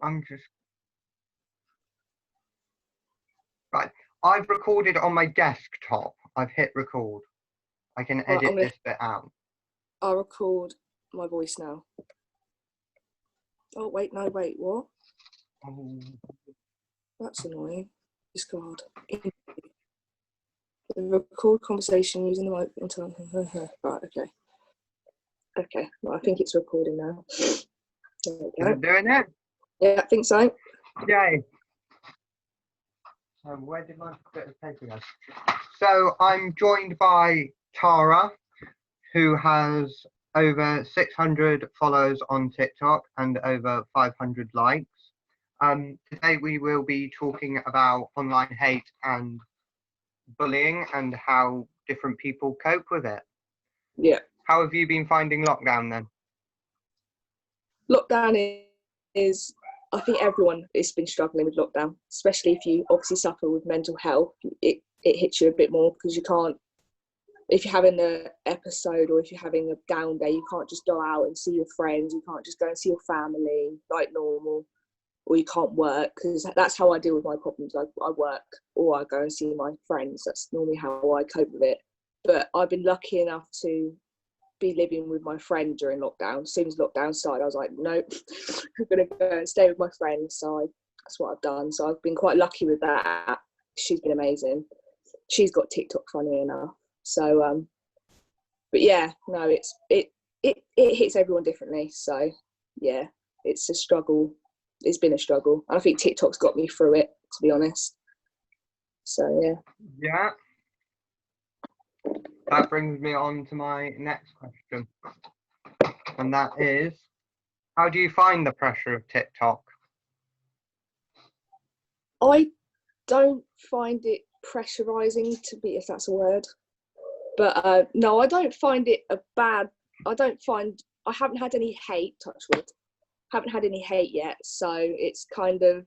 I'm just right. I've recorded on my desktop. I've hit record. I can edit this bit out. I'll record my voice now. Oh wait, no, wait, what? Oh. That's annoying. Discard. Record conversation using the mic. Right, okay. Okay, well, I think it's recording now. There we go. Is it doing it? Yeah, I think so. Yay. So where did my bit of paper go? So I'm joined by Tara, who has over 600 followers on TikTok and over 500 likes. Today we will be talking about online hate and bullying and how different people cope with it. Yeah. How have you been finding lockdown then? Lockdown is, I think everyone has been struggling with lockdown, especially if you obviously suffer with mental health. It hits you a bit more because you can't, if you're having an episode or if you're having a down day, you can't just go out and see your friends, you can't just go and see your family like normal, or you can't work, because that's how I deal with my problems. I work or I go and see my friends. That's normally how I cope with it. But I've been lucky enough to be living with my friend during lockdown. As soon as lockdown started, I was like, nope, I'm gonna go and stay with my friend. So that's what I've done. So I've been quite lucky with that. She's been amazing. She's got TikTok, funny enough. So but yeah, no, it hits everyone differently. So yeah, it's a struggle. It's been a struggle. And I think TikTok's got me through it, to be honest. So yeah. Yeah. That brings me on to my next question. And that is, how do you find the pressure of TikTok? I don't find it pressurizing, to be, if that's a word. But no, I don't find it a bad, I haven't had any hate, touch wood. Haven't had any hate yet. So it's kind of,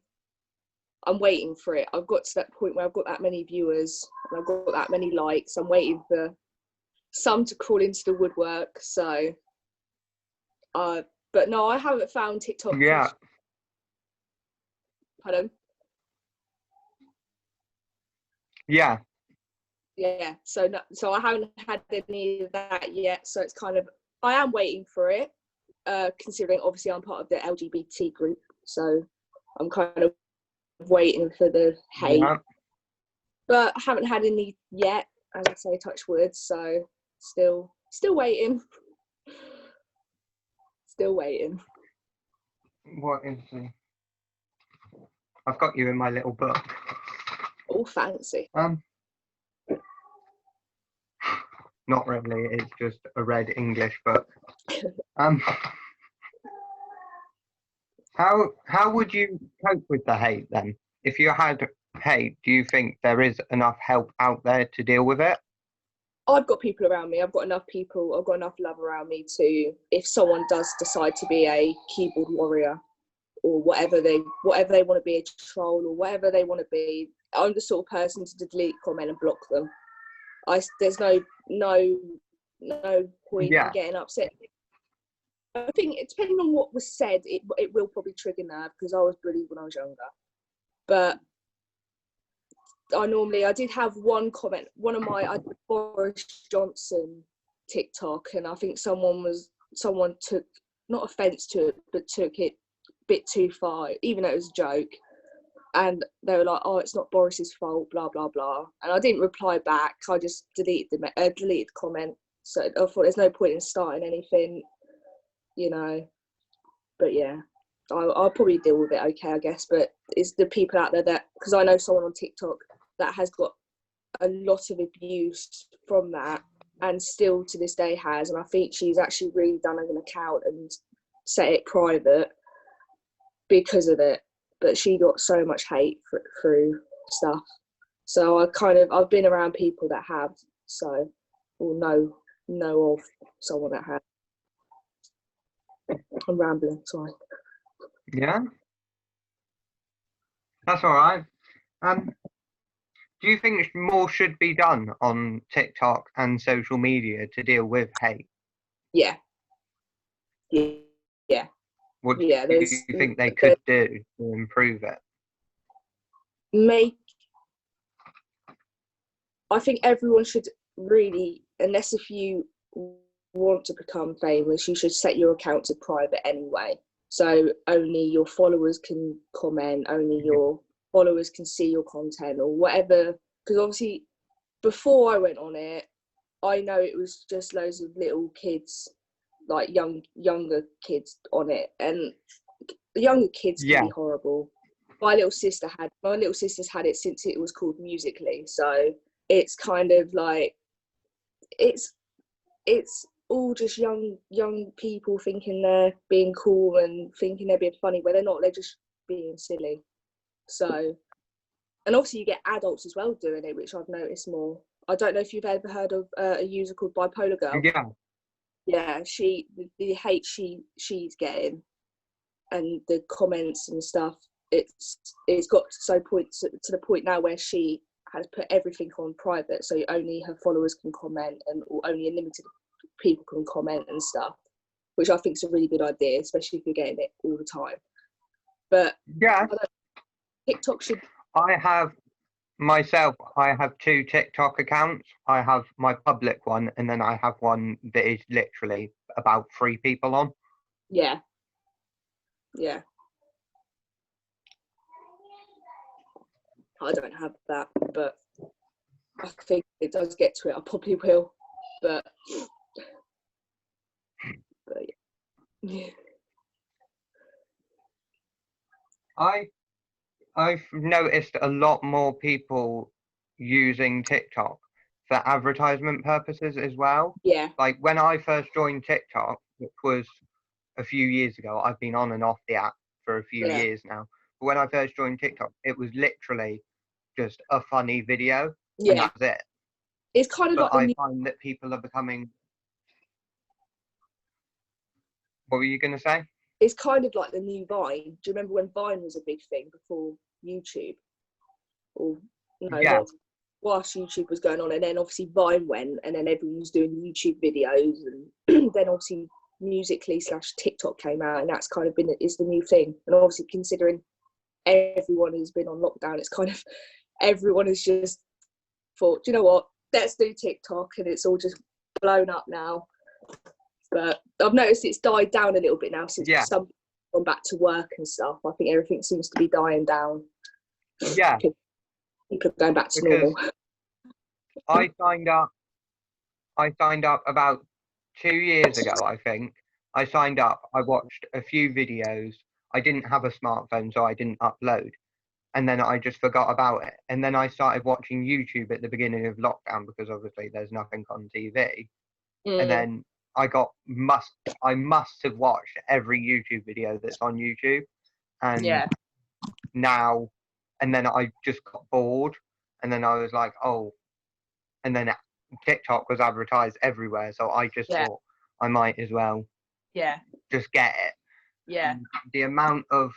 I'm waiting for it. I've got to that point where I've got that many viewers and I've got that many likes. I'm waiting for some to crawl into the woodwork. So, but no, I haven't found TikTok. Yeah. Pardon? Yeah. Yeah. So I haven't had any of that yet. So it's kind of, I am waiting for it, considering obviously I'm part of the LGBT group. So I'm kind of waiting for the hate. Yeah. But I haven't had any yet, as I say, touch wood. So still waiting. Still waiting. What is the... I've got you in my little book. All fancy. Not really, it's just a red English book. How would you cope with the hate then? If you had hate, do you think there is enough help out there to deal with it? I've got people around me. I've got enough people. I've got enough love around me to, if someone does decide to be a keyboard warrior or whatever they want to be, a troll or whatever they want to be, I'm the sort of person to delete comment and block them. There's no point in getting upset. I think depending on what was said, it will probably trigger nerve because I was bullied when I was younger. But I did have one comment, I did Boris Johnson TikTok, and I think someone took not offence to it, but took it a bit too far, even though it was a joke. And they were like, "Oh, it's not Boris's fault," blah blah blah. And I didn't reply back. I just deleted the comment. So I thought there's no point in starting anything, you know. But yeah, I'll probably deal with it okay, I guess. But it's the people out there that, because I know someone on TikTok that has got a lot of abuse from that and still to this day has, and I think she's actually redone an account and set it private because of it. But she got so much hate through stuff. So I've been around people that have, so or know of someone that has. I'm rambling, sorry. Yeah, that's all right. Do you think more should be done on TikTok and social media to deal with hate? Yeah. What do Yeah, you think they could do to improve it? I think everyone should really, unless if you want to become famous, you should set your account to private anyway. So only your followers can comment, only your followers can see your content or whatever. Because obviously, before I went on it, I know it was just loads of little kids, like younger kids on it, and the younger kids can be horrible. My little sister's had it since it was called Musically, so it's kind of like it's all just young people thinking they're being cool and thinking they're being funny, where they're not. They're just being silly. So, and obviously you get adults as well doing it, which I've noticed more. I don't know if you've ever heard of a user called Bipolar Girl. Yeah, the hate she's getting and the comments and stuff. It's got to the point now where she has put everything on private, so only her followers can comment and only a limited people can comment and stuff, which I think is a really good idea, especially if you're getting it all the time. But TikTok should. I have 2 TikTok accounts. I have my public one, and then I have one that is literally about 3 people on. Yeah. I don't have that, but I think it does get to it. I probably will, but yeah. I've noticed a lot more people using TikTok for advertisement purposes as well. Yeah. Like when I first joined TikTok, which was a few years ago, I've been on and off the app for a few years now. But when I first joined TikTok, it was literally just a funny video, and that's it. It's kind of I find that people are becoming. What were you going to say? It's kind of like the new Vine. Do you remember when Vine was a big thing before YouTube? Or no, whilst YouTube was going on, and then obviously Vine went, and then everyone was doing YouTube videos, and then obviously Musically / TikTok came out, and that's kind of is the new thing. And obviously considering everyone has been on lockdown, it's kind of everyone has just thought, do you know what, let's do TikTok, and it's all just blown up now. But I've noticed it's died down a little bit now since some gone back to work and stuff. I think everything seems to be dying down. Yeah. People are going back to normal. I signed up about 2 years ago, I think. I signed up, I watched a few videos. I didn't have a smartphone, so I didn't upload. And then I just forgot about it. And then I started watching YouTube at the beginning of lockdown because obviously there's nothing on TV. And then I must have watched every YouTube video that's on YouTube. And now, and then I just got bored. And then I was like, oh, and then TikTok was advertised everywhere. So I just thought I might as well just get it. Yeah. And the amount of,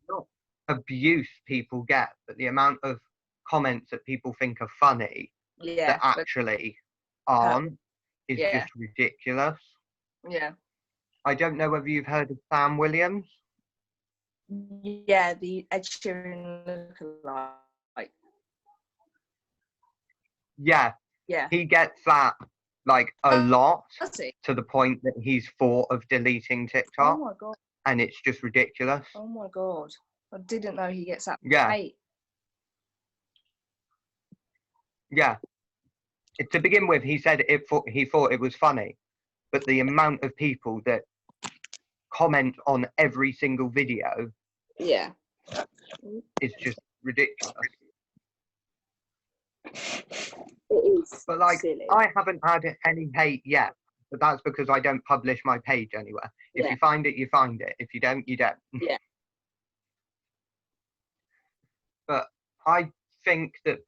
not abuse people get, but the amount of comments that people think are funny that actually aren't is just ridiculous. Yeah. I don't know whether you've heard of Sam Williams. Yeah, the Ed Sheeran lookalike. Yeah. He gets that like a lot, to the point that he's thought of deleting TikTok. Oh my god. And it's just ridiculous. Oh my god. I didn't know he gets that hate. Yeah. To begin with, he said he thought it was funny, but the amount of people that comment on every single video is just ridiculous. It is. But like, silly. I haven't had any hate yet, but that's because I don't publish my page anywhere. If you find it, you find it. If you don't, you don't. Yeah. But I think that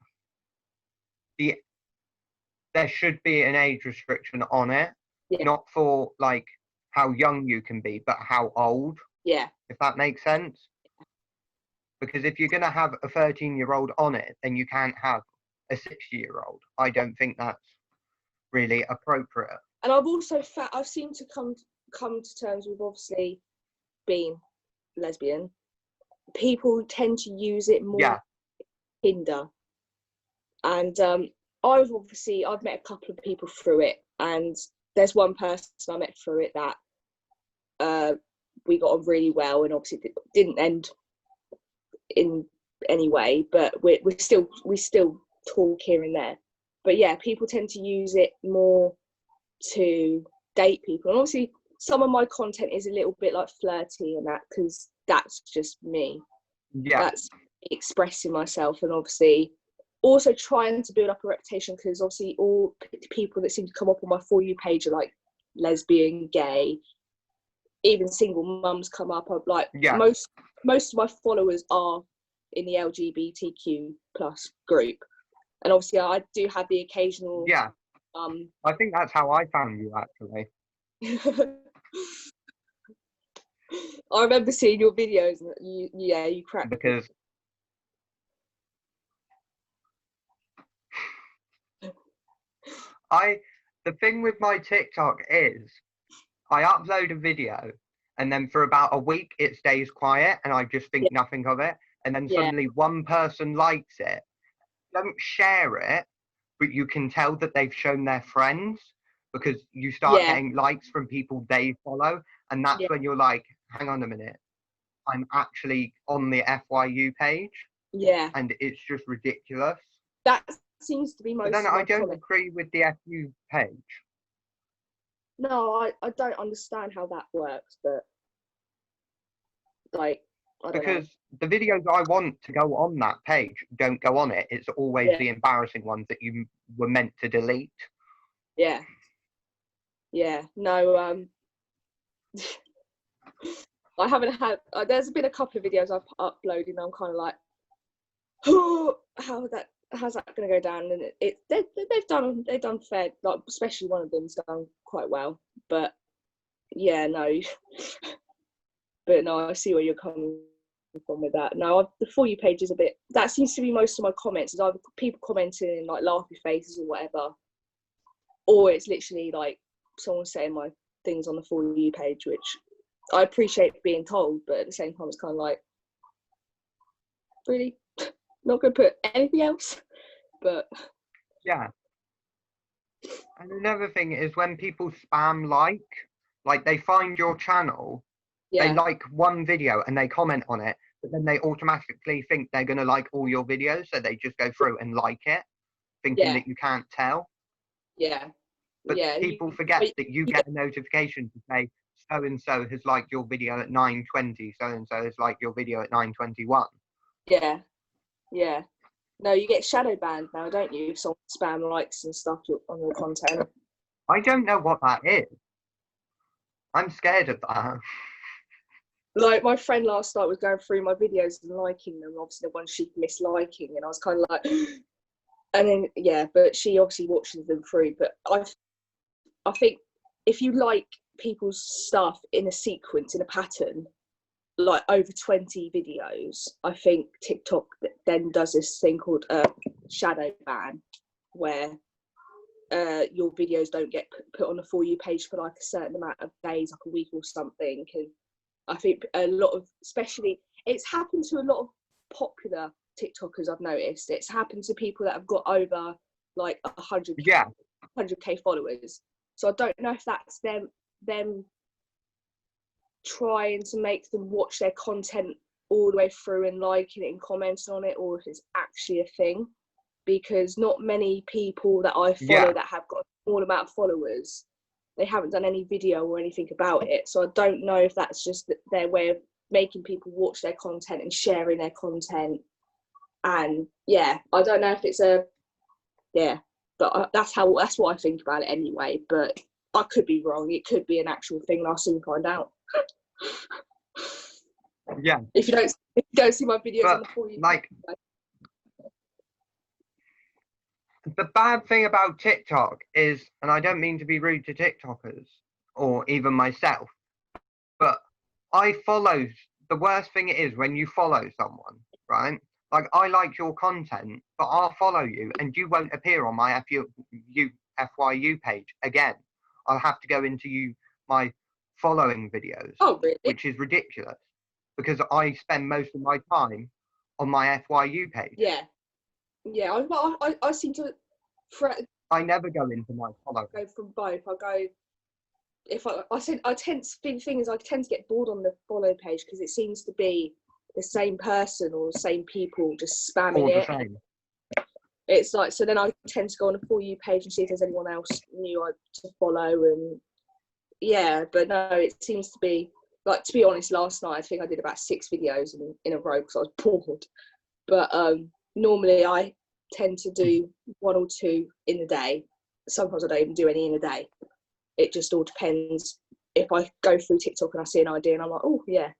there should be an age restriction on it, not for like how young you can be, but how old. Yeah. If that makes sense. Because if you're going to have a 13-year-old on it, then you can't have a 60-year-old. I don't think that's really appropriate. And I've also I've seemed to come to terms with, obviously, being lesbian, people tend to use it more Yeah. Tinder. And I've met a couple of people through it, and there's one person I met through it that we got on really well, and obviously it didn't end in any way, but we still talk here and there. But yeah, people tend to use it more to date people, and obviously some of my content is a little bit like flirty and that, because that's just me. Yeah. That's expressing myself, and obviously also trying to build up a reputation, because obviously all people that seem to come up on my For You page are like lesbian, gay, even single mums come up. Like most of my followers are in the LGBTQ plus group, and obviously I do have the occasional I think that's how I found you, actually. I remember seeing your videos, and you cracked because the thing with my TikTok is I upload a video and then for about a week it stays quiet and I just think nothing of it, and then suddenly one person likes it. Don't share it, but you can tell that they've shown their friends, because you start getting likes from people they follow, and that's when you're like, hang on a minute, I'm actually on the FYU page. Yeah. And it's just ridiculous. That seems to be most. But then I don't agree with the FU page. No, I don't understand how that works, but like, I don't know. The videos I want to go on that page don't go on it. It's always the embarrassing ones that you were meant to delete. Yeah. Yeah. No. I haven't had. There's been a couple of videos I've uploaded, and I'm kind of like, oh, how's that going to go down? And they've done fair. Like, especially one of them's done quite well. But yeah, no. But no, I see where you're coming from with that. No, the For You page is a bit. That seems to be most of my comments. Is either people commenting in like laughy faces or whatever, or it's literally like someone saying my things on the For You page, which I appreciate being told, but at the same time, it's kind of like, really, not going to put anything else. But yeah. And another thing is when people spam like they find your channel, they like one video and they comment on it, but then they automatically think they're going to like all your videos, so they just go through and like it, thinking that you can't tell. Yeah. But people forget that you get a notification to say so-and-so has liked your video at 9:20, so-and-so has liked your video at 9:21. Yeah. Yeah. No, you get shadow banned now, don't you? If someone spam likes and stuff on your content. I don't know what that is. I'm scared of that. Like, my friend last night was going through my videos and liking them. Obviously, the ones she'd missed liking, and I was kind of like, and then but she obviously watches them through. But I think if you like people's stuff in a sequence, in a pattern, like over 20 videos, I think TikTok then does this thing called shadow ban, where your videos don't get put on the For You page for like a certain amount of days, like a week or something. And I think a lot of, especially, it's happened to a lot of popular TikTokers. I've noticed it's happened to people that have got over like 100k followers. So I don't know if that's them trying to make them watch their content all the way through and liking it and commenting on it, or if it's actually a thing. Because not many people that I follow that have got a small amount of followers, they haven't done any video or anything about it. So I don't know if that's just their way of making people watch their content and sharing their content. And I don't know if it's but that's what I think about it anyway. But I could be wrong. It could be an actual thing, and I'll soon find out. Yeah. If you don't see my videos on the For You, like, the bad thing about TikTok is, and I don't mean to be rude to TikTokers or even myself, but the worst thing it is when you follow someone, right? Like, I like your content, but I'll follow you and you won't appear on my FYU page again. I'll have to go into my following videos, Oh, really? which is ridiculous because I spend most of my time on my FYU page. Yeah. Yeah. I seem to I never go into my follow. go from both. I go, if I tend to, the thing is, I tend to get bored on the follow page because it seems to be the same person or the same people just spamming All the it. same. It's like, so then I tend to go on a For You page and see if there's anyone else new to follow. And yeah, but no, it seems to be, like, to be honest, last night I think I did about 6 videos in a row because I was bored. But normally I tend to do 1 or 2 in the day. Sometimes I don't even do any in a day. It just all depends. If I go through TikTok and I see an idea and I'm like, oh yeah.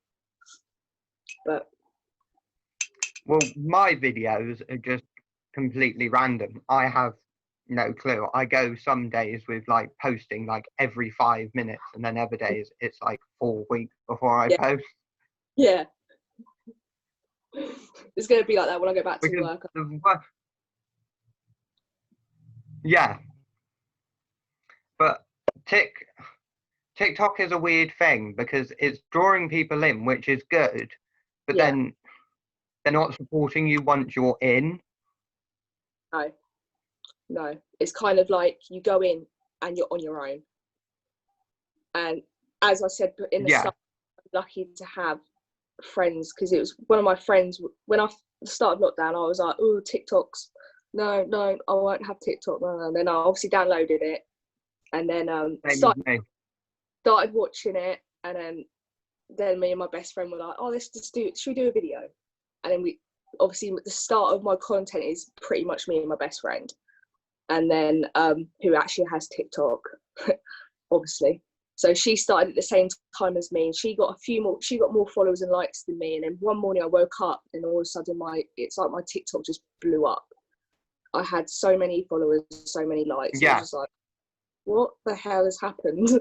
But well, my videos are just completely random. I have no clue. I go some days with like posting like every 5 minutes, and then other days it's like 4 weeks before I post. Yeah. It's going to be like that when I go back to Because work. Yeah. But TikTok is a weird thing because it's drawing people in, which is good, but then they're not supporting you once you're in. No. It's kind of like you go in and you're on your own. And as I said in the start, I'm lucky to have friends, because it was one of my friends, when I started lockdown, I was like, oh, TikToks. No, I won't have TikTok. No. And then I obviously downloaded it and then started watching it. And then me and my best friend were like, oh, should we do a video? And then we, obviously the start of my content is pretty much me and my best friend. And then who actually has TikTok, obviously. So she started at the same time as me, and she got more followers and likes than me. And then one morning I woke up and all of a sudden it's like my TikTok just blew up. I had so many followers, so many likes. Yeah. I was just like, what the hell has happened?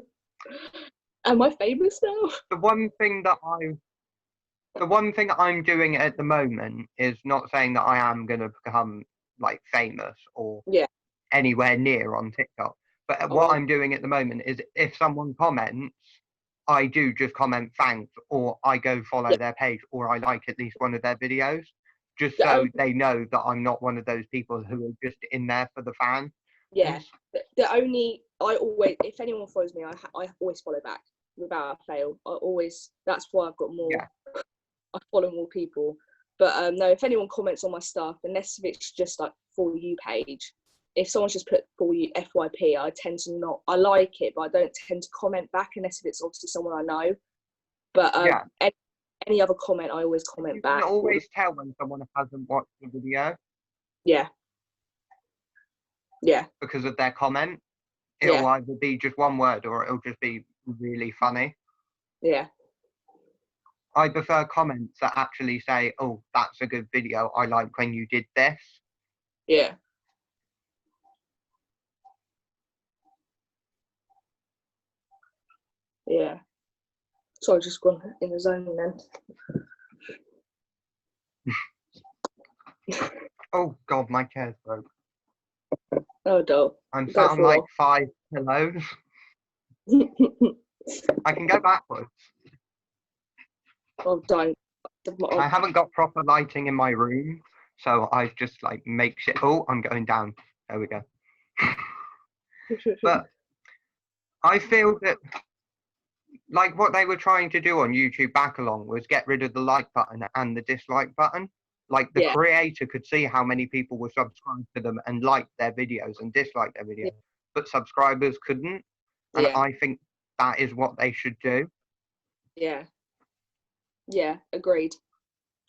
Am I famous now? The one thing I'm doing at the moment is not saying that I am going to become like famous or anywhere near on TikTok. But what I'm doing at the moment is if someone comments, I do just comment thanks, or I go follow their page, or I like at least one of their videos, just so they know that I'm not one of those people who are just in there for the fan. Yeah. If anyone follows me, I always follow back without a fail. That's why I've got more. Yeah. I follow more people. But no, if anyone comments on my stuff, unless if it's just like For You page, if someone's just put For You FYP, I tend to not. I like it, but I don't tend to comment back unless if it's obviously someone I know. But any other comment, I always comment back. You can always tell when someone hasn't watched the video. Yeah. Yeah. Because of their comment. It'll either be just one word or it'll just be really funny. Yeah. I prefer comments that actually say, oh, that's a good video. I like when you did this. Yeah. Yeah. So I just gone in the zone then. Oh God, my chair's broke. Oh, dope. I'm sat on like 5 pillows. I can go backwards. Oh, don't. I haven't got proper lighting in my room, so I just like makeshift. Oh, I'm going down. There we go. But I feel that like what they were trying to do on YouTube back along was get rid of the like button and the dislike button. Like the creator could see how many people were subscribed to them and liked their videos and disliked their videos, but subscribers couldn't. And I think that is what they should do. Yeah. Yeah, agreed.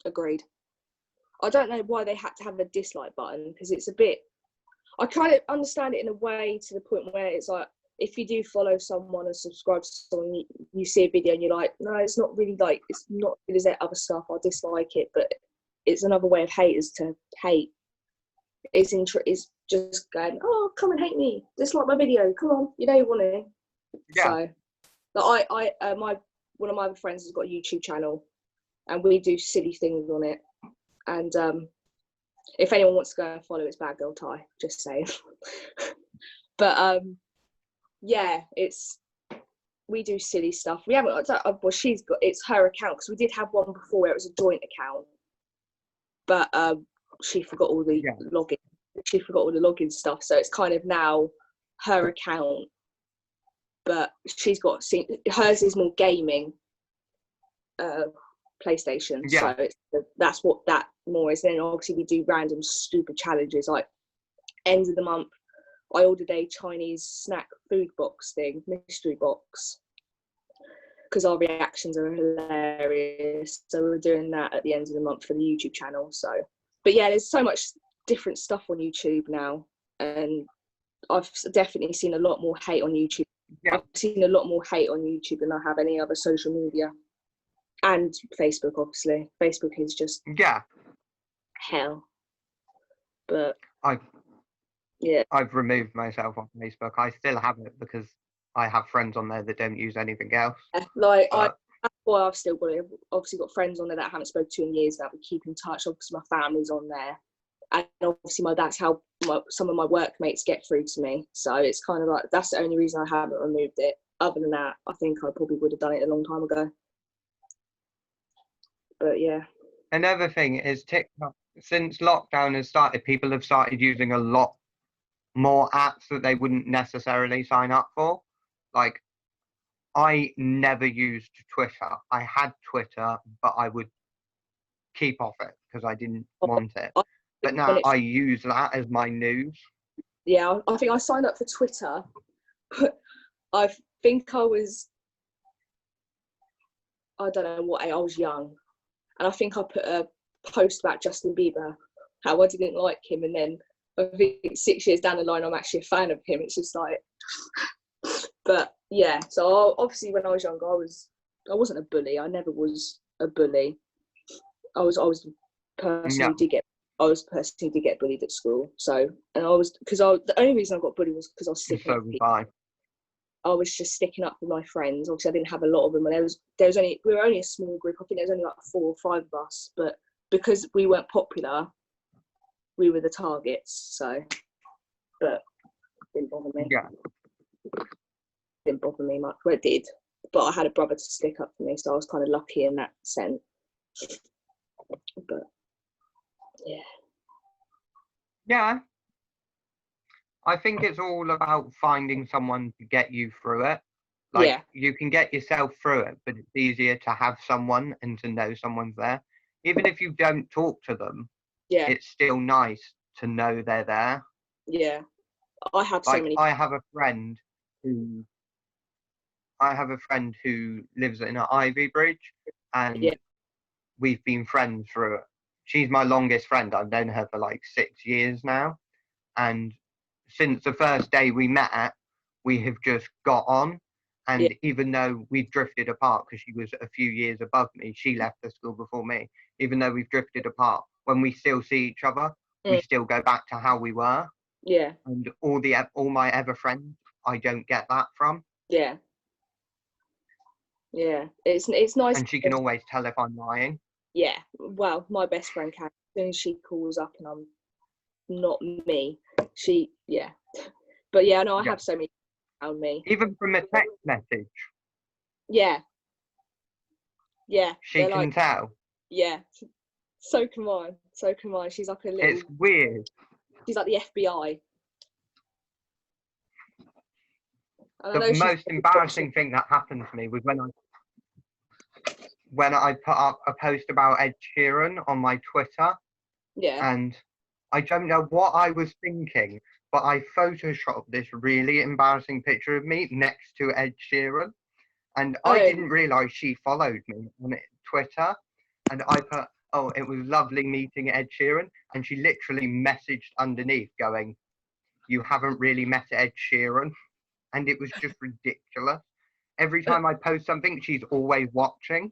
I don't know why they had to have a dislike button, because it's a bit, I kind of understand it in a way to the point where it's like, if you do follow someone and subscribe to someone, you see a video and you're like, no, it's not really like, it's not good as that other stuff, I'll dislike it, but it's another way of haters to hate. It's just going, oh, come and hate me, dislike my video, come on, you know you want to. So, like one of my other friends has got a YouTube channel, and we do silly things on it. And if anyone wants to go and follow, it's Bad Girl Ty, just saying. But yeah, it's we do silly stuff. We haven't. Well, she's got, it's her account, because we did have one before where it was a joint account, but she forgot all the login. She forgot all the login stuff, so it's kind of now her account. But she's got, hers is more gaming, PlayStation. So that's what that more is. Then obviously we do random stupid challenges, like end of the month I ordered a Chinese snack food box thing, mystery box, because our reactions are hilarious. So we're doing that at the end of the month for the YouTube channel. So, but yeah, there's so much different stuff on YouTube now, and I've definitely seen a lot more hate on YouTube. I've seen a lot more hate on YouTube than I have any other social media, and Facebook. Obviously, Facebook is just hell. But I've removed myself off Facebook. I still have it because I have friends on there that don't use anything else. That's why I've still got it. Obviously got friends on there that I haven't spoken to in years that we keep in touch. Obviously my family's on there, and obviously that's how some of my workmates get through to me. So it's kind of like, that's the only reason I haven't removed it. Other than that, I think I probably would have done it a long time ago. But yeah. Another thing is TikTok. Since lockdown has started, people have started using a lot more apps that they wouldn't necessarily sign up for. Like, I never used Twitter. I had Twitter, but I would keep off it because I didn't want it. But now I use that as my news. Yeah, I think I signed up for Twitter. I think I don't know what I was young. And I think I put a post about Justin Bieber, how I didn't like him. And then I think 6 years down the line, I'm actually a fan of him. It's just like, but yeah. So obviously when I was younger, I wasn't a bully. I never was a bully. I was personally did get bullied at school. So, and the only reason I got bullied was because I was sticking up for people. I was just sticking up for my friends. Obviously I didn't have a lot of them, and we were only a small group. I think there was only like 4 or 5 of us, but because we weren't popular, we were the targets. So, but it didn't bother me. Didn't bother me much. Well, it did, but I had a brother to stick up for me, so I was kind of lucky in that sense. But yeah, I think it's all about finding someone to get you through it. Like, you can get yourself through it, but it's easier to have someone and to know someone's there. Even if you don't talk to them, it's still nice to know they're there. Yeah, I have so many. I have a friend who lives in an Ivy Bridge, and we've been friends through it. She's my longest friend. I've known her for like 6 years now, and since the first day we met, we have just got on. And even though we've drifted apart, because she was a few years above me, she left the school before me. Even though we've drifted apart, when we still see each other, we still go back to how we were. Yeah. And all my ever friends, I don't get that from. Yeah. Yeah. It's nice. And she can always tell if I'm lying. Yeah. Well, my best friend can. As soon as she calls up and I'm not me, but yeah, no, I have so many around me. Even from a text message. Yeah. She can tell. Yeah. So come on. She's like a little. It's weird. She's like the FBI. The most embarrassing thing that happened to me was when I put up a post about Ed Sheeran on my Twitter. Yeah. And I don't know what I was thinking, but I photoshopped this really embarrassing picture of me next to Ed Sheeran. And I didn't realise she followed me on Twitter. And I put, it was lovely meeting Ed Sheeran. And she literally messaged underneath going, "You haven't really met Ed Sheeran." And it was just ridiculous. Every time I post something, she's always watching.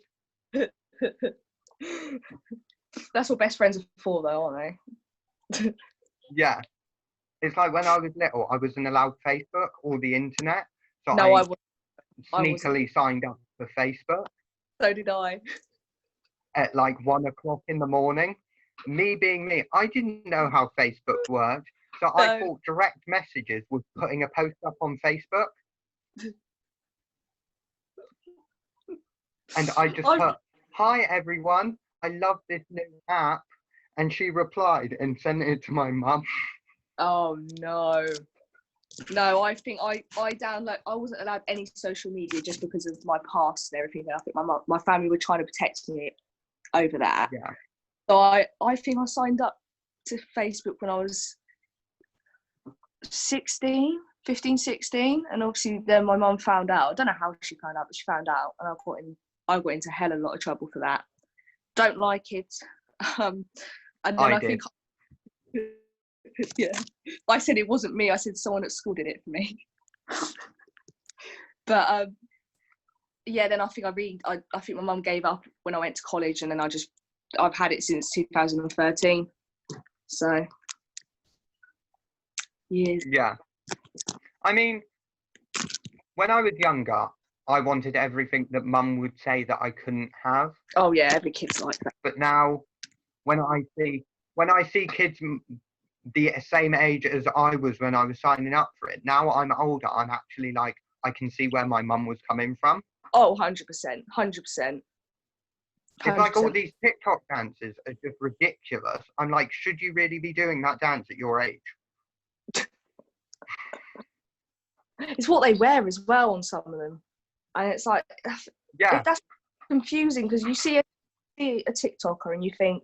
That's what best friends are for, though, aren't they? Yeah. It's like when I was little, I wasn't allowed Facebook or the internet. So no, I sneakily signed up for Facebook. So did I. At like 1 o'clock in the morning. Me being me, I didn't know how Facebook worked. So I thought direct messages was putting a post up on Facebook. and I just put, "Hi everyone, I love this new app," and she replied and sent it to my mum. Oh no. No, I think I wasn't allowed any social media just because of my past and everything. And I think my family were trying to protect me over that. Yeah. So I think I signed up to Facebook when I was 16, and obviously then my mum found out. I don't know how she found out, but she found out, and I got into hell a lot of trouble for that. Don't like it. And then I think yeah, I said it wasn't me. I said someone at school did it for me. But yeah, then I think I think my mum gave up when I went to college, and then I've had it since 2013. So years. Yeah. I mean, when I was younger, I wanted everything that mum would say that I couldn't have. Oh yeah, every kid's like that. But now, when I see kids the same age as I was when I was signing up for it, now I'm older, I'm actually like, I can see where my mum was coming from. Oh, 100%. 100%. It's like all these TikTok dances are just ridiculous. I'm like, should you really be doing that dance at your age? It's what they wear as well on some of them, and it's like, yeah, that's confusing because you see a TikToker and you think,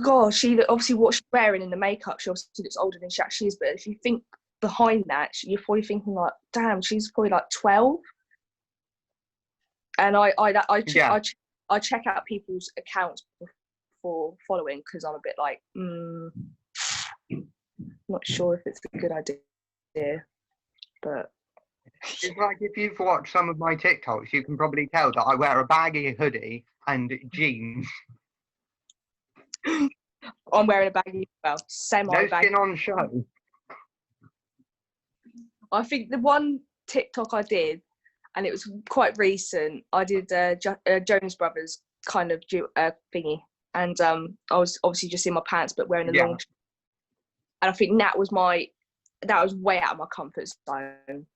gosh, obviously what she's wearing in the makeup, she obviously looks older than she actually is. But if you think behind that, you're probably thinking like, damn, she's probably like 12. And I check out people's accounts before following because I'm a bit like, not sure if it's a good idea. But it's like, if you've watched some of my TikToks, you can probably tell that I wear a baggy hoodie and jeans. I'm wearing a baggy, well, semi-baggy. No skin on show. I think the one TikTok I did, and it was quite recent, I did Jonas Brothers kind of thingy, and I was obviously just in my pants but wearing a long. And I think that was way out of my comfort zone,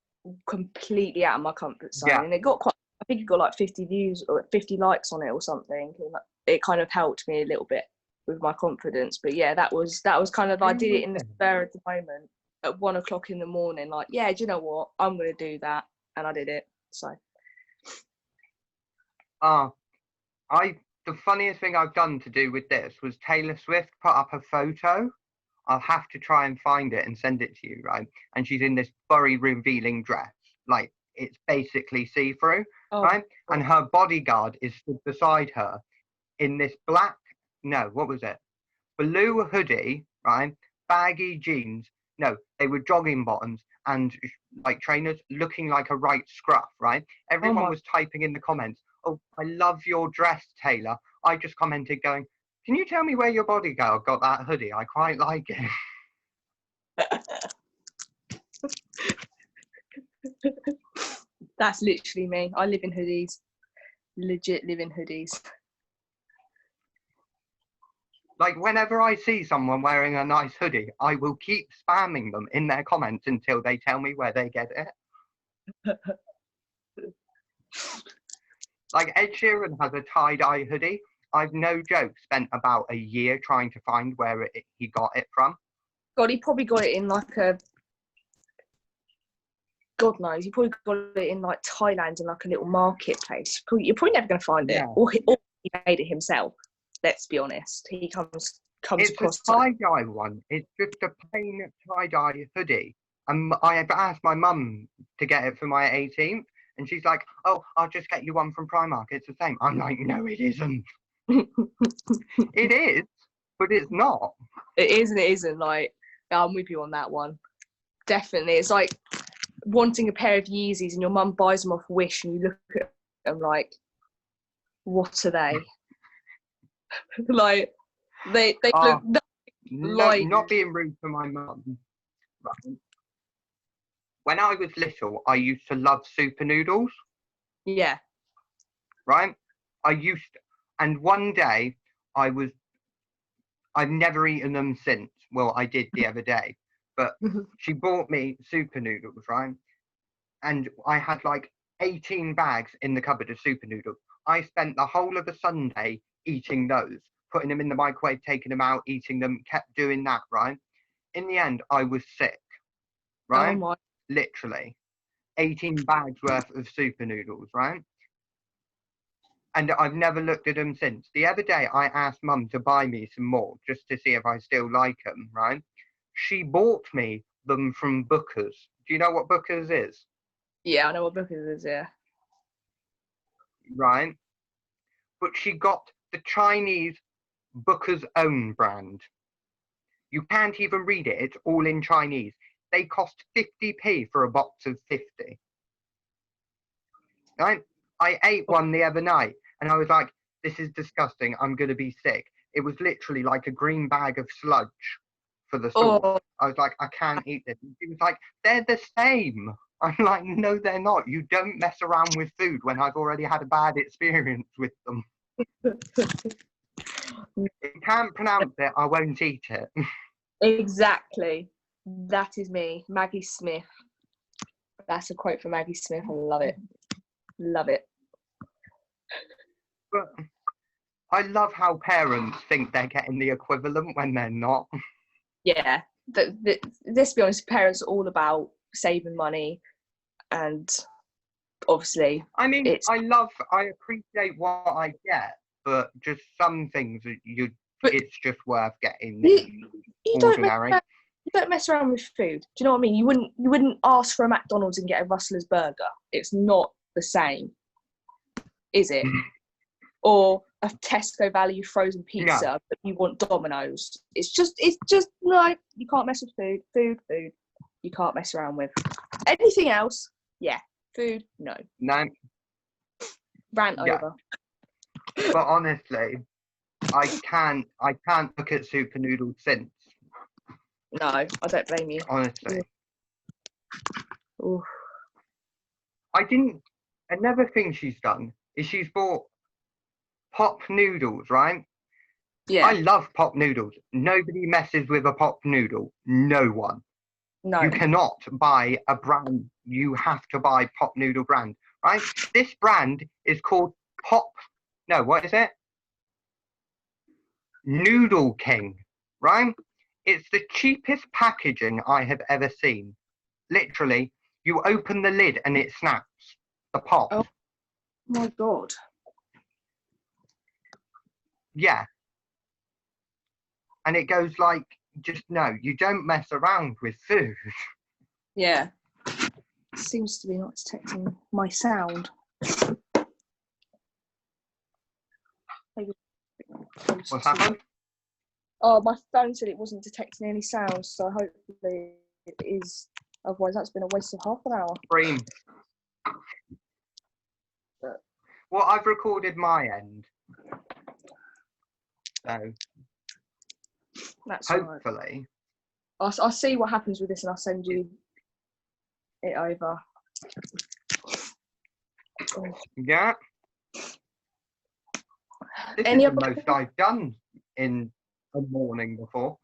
completely out of my comfort zone, and it got I think it got like 50 views or 50 likes on it or something, and it kind of helped me a little bit with my confidence. But yeah, that was kind of, I did it in the spur of the moment at 1 o'clock in the morning, like, yeah, do you know what, I'm gonna do that, and I did it. So the funniest thing I've done to do with this was Taylor Swift put up a photo. I'll have to try and find it and send it to you, right? And she's in this very revealing dress, like it's basically see-through, right? And her bodyguard is stood beside her in this blue hoodie, right? Baggy jeans. No, they were jogging bottoms and like trainers, looking like a right scruff, right? Everyone was typing in the comments, "Oh, I love your dress, Taylor." I just commented going, "Can you tell me where your bodyguard got that hoodie? I quite like it." That's literally me. I live in hoodies. Legit live in hoodies. Like, whenever I see someone wearing a nice hoodie, I will keep spamming them in their comments until they tell me where they get it. Like, Ed Sheeran has a tie-dye hoodie. I've no joke spent about a year trying to find where he got it from. God, he probably got it in like God knows, he probably got it in like Thailand in like a little marketplace. You're probably never going to find it. Or he made it himself. Let's be honest. He comes it's across a tie-dye one. It's just a plain tie-dye hoodie. And I have asked my mum to get it for my 18th. And she's like, "Oh, I'll just get you one from Primark. It's the same." I'm like, "No, it isn't." It is, but it's not. It is and it isn't. Like, I'm with you on that one. Definitely. It's like wanting a pair of Yeezys and your mum buys them off Wish and you look at them like, what are they? Like, they look not being rude to my mum. Right. When I was little, I used to love super noodles. Yeah. Right? And one day I've never eaten them since. Well, I did the other day, but she bought me super noodles, right? And I had like 18 bags in the cupboard of super noodles. I spent the whole of a Sunday eating those, putting them in the microwave, taking them out, eating them, kept doing that, right? In the end, I was sick, right? Oh my. Literally. 18 bags worth of super noodles, right? And I've never looked at them since. The other day, I asked Mum to buy me some more just to see if I still like them, right? She bought me them from Booker's. Do you know what Booker's is? Yeah, I know what book it is. Yeah. Right? But she got the Chinese Booker's own brand. You can't even read it. It's all in Chinese. They cost 50p for a box of 50. Right? I ate one the other night and I was like, this is disgusting. I'm going to be sick. It was literally like a green bag of sludge for the sauce. Oh, I was like, I can't eat this. She was like, they're the same. I'm like, no, they're not. You don't mess around with food when I've already had a bad experience with them. If you can't pronounce it, I won't eat it. exactly. That is me, Maggie Smith. That's a quote from Maggie Smith. I love it. Love it. But I love how parents think they're getting the equivalent when they're not. Yeah. Let's be honest, parents are all about saving money, and obviously, I mean, it's. I appreciate what I get, but just some things it's just worth getting You don't ordinary. you don't mess around with food. Do you know what I mean? You wouldn't ask for a McDonald's and get a Rustler's burger. It's not the same, is it? Or a Tesco value frozen pizza, No. but you want Domino's. It's just no. You can't mess with food. Food. You can't mess around with. Anything else? Yeah. Food. No. No. Rant Yeah. over. But honestly, I can't look at super noodles since. No, I don't blame you. Honestly. Ooh. Another thing she's done is she's bought pop noodles, right? Yeah. I love pop noodles. Nobody messes with a pop noodle. No one. No. You cannot buy a brand. You have to buy pop noodle brand, right? This brand is called what is it? Noodle King, right? It's the cheapest packaging I have ever seen. Literally, you open the lid and it snaps. The pop. Oh my God. Yeah. And it goes like, just no, you don't mess around with food. Yeah. Seems to be not detecting my sound. What's happened? Oh, my phone said it wasn't detecting any sounds, so hopefully it is. Otherwise, that's been a waste of half an hour. Scream. Well, I've recorded my end. So That's hopefully. Right. I'll see what happens with this and I'll send you it over. Oh. Yeah. This Any is the other most I've done in a morning before.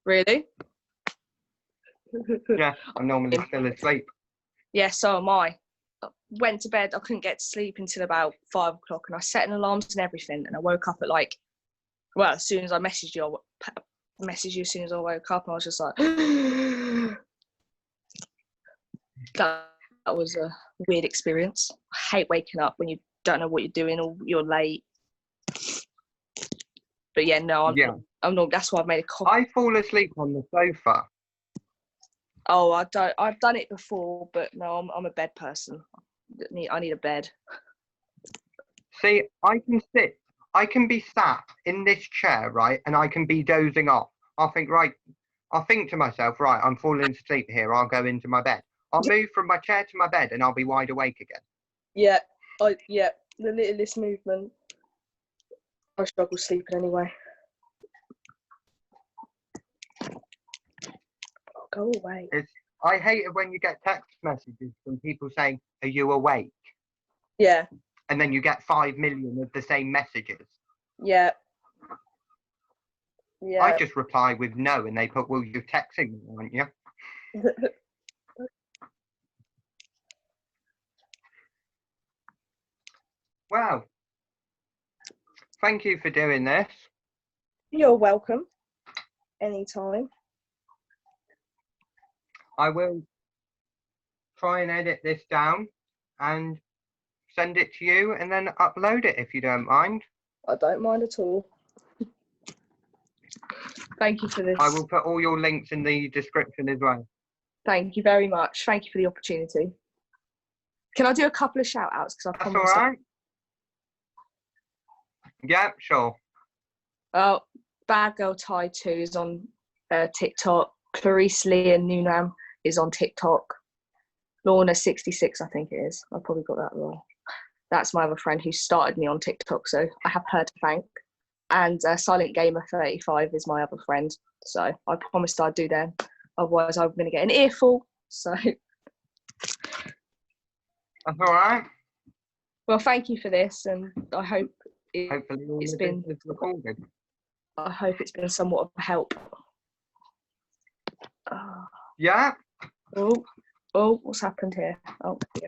Really? Yeah, I'm normally still asleep. Yeah, so am I. Went to bed, I couldn't get to sleep until about 5 o'clock and I set an alarm and everything and I woke up at as soon as I messaged you, as soon as I woke up and I was just like, that was a weird experience. I hate waking up when you don't know what you're doing or you're late. But yeah, no, I'm not. That's why I've made a coffee. I fall asleep on the sofa. Oh, I don't. I've done it before, but no, I'm a bed person. I need a bed. See, I can be sat in this chair, right, and I can be dozing off. I'll think to myself, right, I'm falling asleep here. I'll go into my bed. I'll move from my chair to my bed, and I'll be wide awake again. Yeah, the littlest movement. I struggle sleeping anyway. Oh, go away. I hate it when you get text messages from people saying, "Are you awake?" Yeah. And then you get 5 million of the same messages. Yeah. Yeah. I just reply with no, and they put, "Well, you're texting me, aren't you?" Well, thank you for doing this. You're welcome. Anytime. I will try and edit this down and send it to you and then upload it if you don't mind. I don't mind at all. Thank you for this. I will put all your links in the description as well. Thank you very much. Thank you for the opportunity. Can I do a couple of shout outs? Because I That's promised. all right. Yeah, sure. Bad Girl Tie 2 is on TikTok. clariceleahnewham is on TikTok. Lorna66, I think it is. I probably got that wrong. That's my other friend who started me on TikTok, so I have her to thank. And Silent Gamer 35 is my other friend. So I promised I'd do them. Otherwise, I'm going to get an earful. So. That's all right. Well, thank you for this, and I hope Hopefully it's been recorded. I hope it's been somewhat of a help. Yeah. Oh, what's happened here? Oh, yeah.